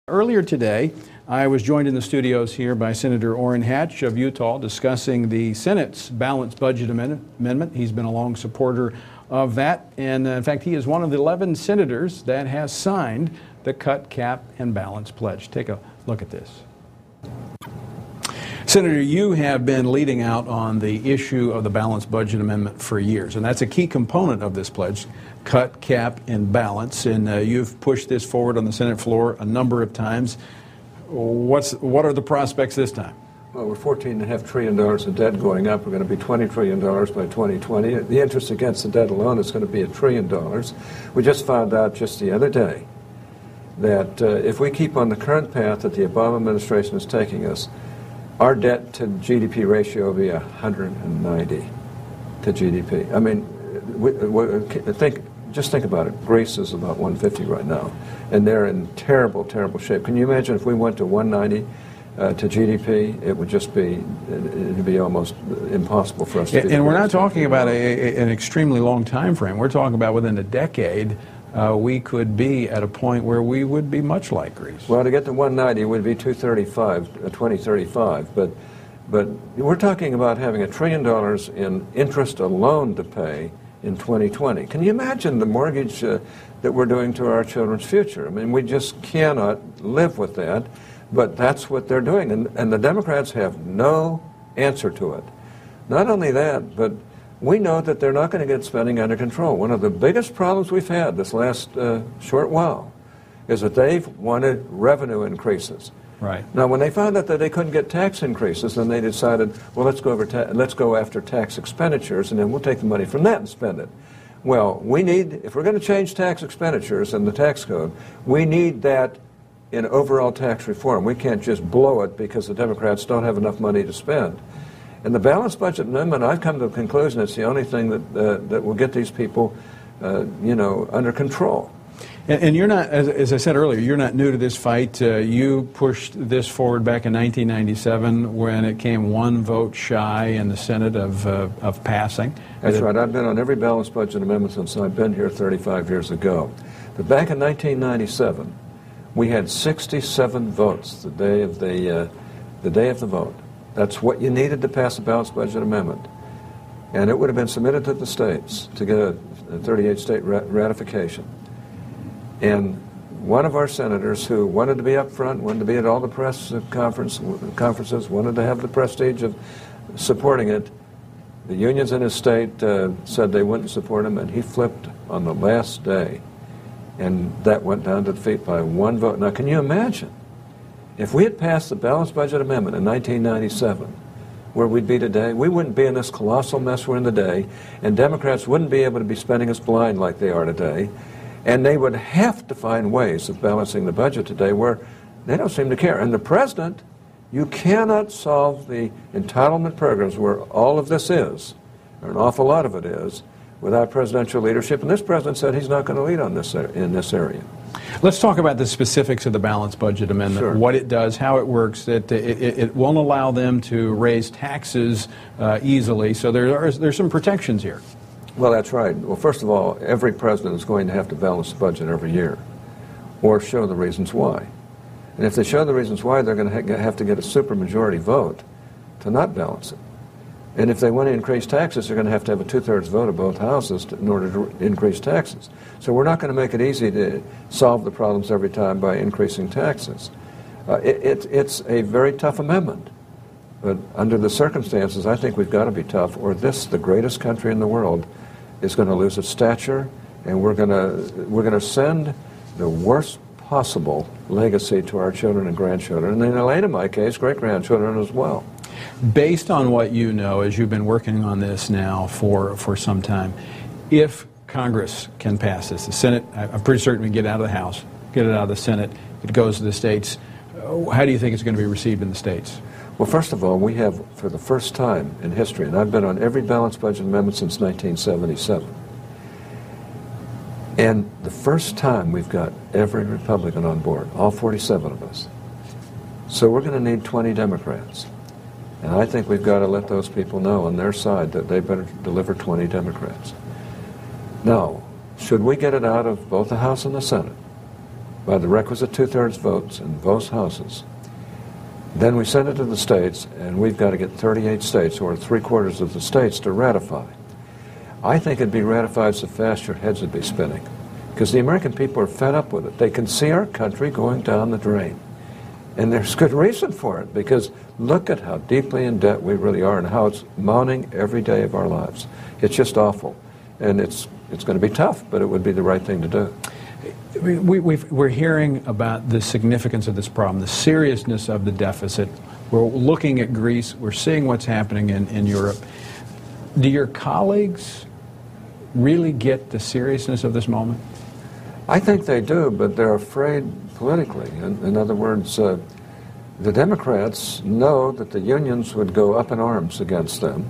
Earlier today, I was joined in the studios here by Senator Orrin of Utah discussing the Senate's balanced budget amendment. He's been a long supporter of that, and in fact, he is one of the 11 senators that has signed the Cut, Cap, and Balance pledge. Take a look at this. Senator, you have been leading out on the issue of the balanced budget amendment for years, and that's a key component of this pledge, cut, cap, and balance, and you've pushed this forward on the Senate floor a number of times. What are the prospects this time? Well, we're $14.5 trillion of debt going up. We're going to be $20 trillion by 2020. The interest against the debt alone is going to be $1 trillion. We just found out just the other day that if we keep on the current path that the Obama administration is taking us, our debt to GDP ratio will be 190 to GDP. I mean, just think about it. Greece is about 150 right now, and they're in terrible, terrible shape. Can you imagine if we went to 190 to GDP? It would just be, it'd be almost impossible for us to do. And we're not talking about an extremely long time frame. We're talking about within a decade. We could be at a point where we would be much like Greece. Well, to get to 190 would be 2035, but we're talking about having $1 trillion in interest alone to pay in 2020. Can you imagine the mortgage that we're doing to our children's future? I mean, we just cannot live with that, but that's what they're doing, and the Democrats have no answer to it. Not only that, but we know that they're not going to get spending under control. One of the biggest problems we've had this last short while is that they've wanted revenue increases. Right. Now, when they found out that they couldn't get tax increases, then they decided, well, let's go after tax expenditures, and then we'll take the money from that and spend it. Well, if we're going to change tax expenditures in the tax code, we need that in overall tax reform. We can't just blow it because the Democrats don't have enough money to spend. And the balanced budget amendment, I've come to the conclusion it's the only thing that will get these people, under control. And you're not, as I said earlier, you're not new to this fight. You pushed this forward back in 1997 when it came one vote shy in the Senate of passing. That's right. I've been on every balanced budget amendment since I've been here 35 years ago. But back in 1997, we had 67 votes the day of the vote. That's what you needed to pass a balanced budget amendment. And it would have been submitted to the states to get a 38-state ratification. And one of our senators who wanted to be up front, wanted to be at all the press conferences, wanted to have the prestige of supporting it, the unions in his state said they wouldn't support him, and he flipped on the last day. And that went down to defeat by one vote. Now, can you imagine? If we had passed the balanced budget amendment in 1997, where we'd be today, we wouldn't be in this colossal mess we're in today, and Democrats wouldn't be able to be spending us blind like they are today, and they would have to find ways of balancing the budget today where they don't seem to care. And the president, you cannot solve the entitlement programs where all of this is, or an awful lot of it is, without presidential leadership, and this president said he's not going to lead on this in this area. Let's talk about the specifics of the balanced budget amendment, Sure. What it does, how it works. It won't allow them to raise taxes easily, so there's some protections here. Well, that's right. Well, first of all, every president is going to have to balance the budget every year or show the reasons why. And if they show the reasons why, they're going to have to get a supermajority vote to not balance it. And if they want to increase taxes, they're going to have a two-thirds vote of both houses in order to increase taxes. So we're not going to make it easy to solve the problems every time by increasing taxes. It's a very tough amendment. But under the circumstances, I think we've got to be tough, or the greatest country in the world, is going to lose its stature, and we're going to send the worst possible legacy to our children and grandchildren, and in my case, great-grandchildren as well. Based on what you know, as you've been working on this now for some time, if Congress can pass this, the Senate, I'm pretty certain we get it out of the House, get it out of the Senate, it goes to the states, how do you think it's going to be received in the states? Well, first of all, we have, for the first time in history, and I've been on every balanced budget amendment since 1977, and the first time we've got every Republican on board, all 47 of us. So we're going to need 20 Democrats. And I think we've got to let those people know on their side that they better deliver 20 Democrats. Now, should we get it out of both the House and the Senate, by the requisite two-thirds votes in both houses. Then we send it to the states, and we've got to get 38 states, or three-quarters of the states, to ratify. I think it'd be ratified so fast your heads would be spinning, because the American people are fed up with it. They can see our country going down the drain. And there's good reason for it, because look at how deeply in debt we really are and how it's mounting every day of our lives. It's just awful. And it's going to be tough, but it would be the right thing to do. We're hearing about the significance of this problem, the seriousness of the deficit. We're looking at Greece. We're seeing what's happening in Europe. Do your colleagues really get the seriousness of this moment? I think they do, but they're afraid politically. In other words, the Democrats know that the unions would go up in arms against them.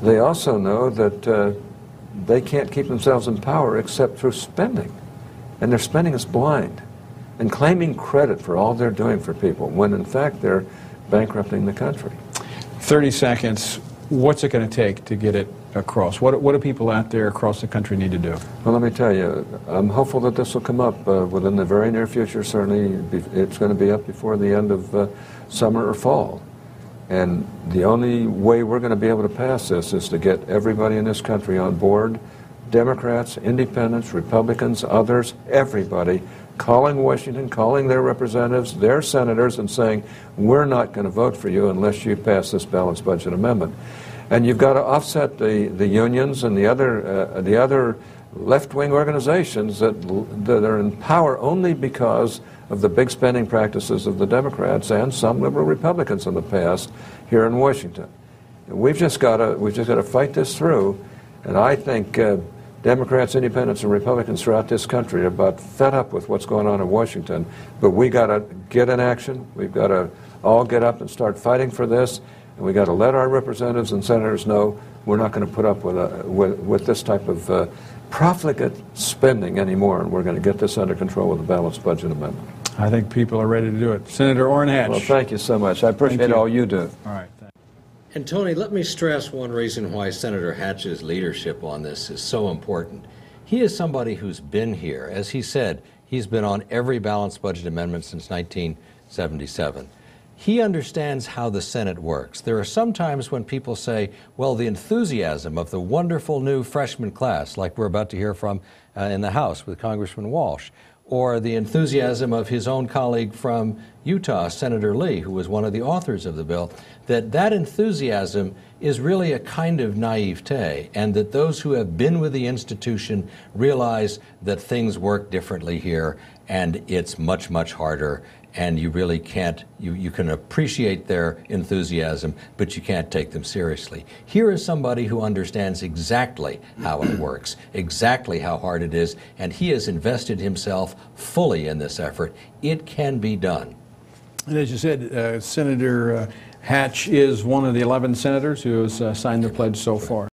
They also know that they can't keep themselves in power except through spending. And their spending is blind and claiming credit for all they're doing for people when, in fact, they're bankrupting the country. 30 seconds. What's it going to take to get it across? What do people out there across the country need to do? Well, let me tell you, I'm hopeful that this will come up within the very near future. Certainly, it's going to be up before the end of summer or fall. And the only way we're going to be able to pass this is to get everybody in this country on board, Democrats, independents, Republicans, others, everybody, calling Washington, calling their representatives, their senators, and saying, we're not going to vote for you unless you pass this balanced budget amendment. And you've got to offset the unions and the other left-wing organizations that are in power only because of the big spending practices of the Democrats and some liberal Republicans in the past here in Washington. We've just got to fight this through, and I think Democrats, independents, and Republicans throughout this country are about fed up with what's going on in Washington. But we got to get in action. We've got to all get up and start fighting for this, and we got to let our representatives and senators know we're not going to put up with this type of profligate spending anymore, and we're going to get this under control with a balanced budget amendment. I think people are ready to do it. Senator Orrin Hatch. Well, thank you so much. I appreciate all you do. All right. And Tony, let me stress one reason why Senator Hatch's leadership on this is so important. He is somebody who's been here. As he said, he's been on every balanced budget amendment since 1977. He understands how the Senate works. There are some times when people say, well, the enthusiasm of the wonderful new freshman class, like we're about to hear from in the House with Congressman Walsh, or the enthusiasm of his own colleague from Utah, Senator Lee, who was one of the authors of the bill, that enthusiasm is really a kind of naivete, and that those who have been with the institution realize that things work differently here, and it's much, much harder, and you really can't, you can appreciate their enthusiasm, but you can't take them seriously. Here is somebody who understands exactly how it works, exactly how hard it is, and he has invested himself fully in this effort. It can be done. And as you said, Senator Hatch is one of the 11 senators who has signed the pledge so far.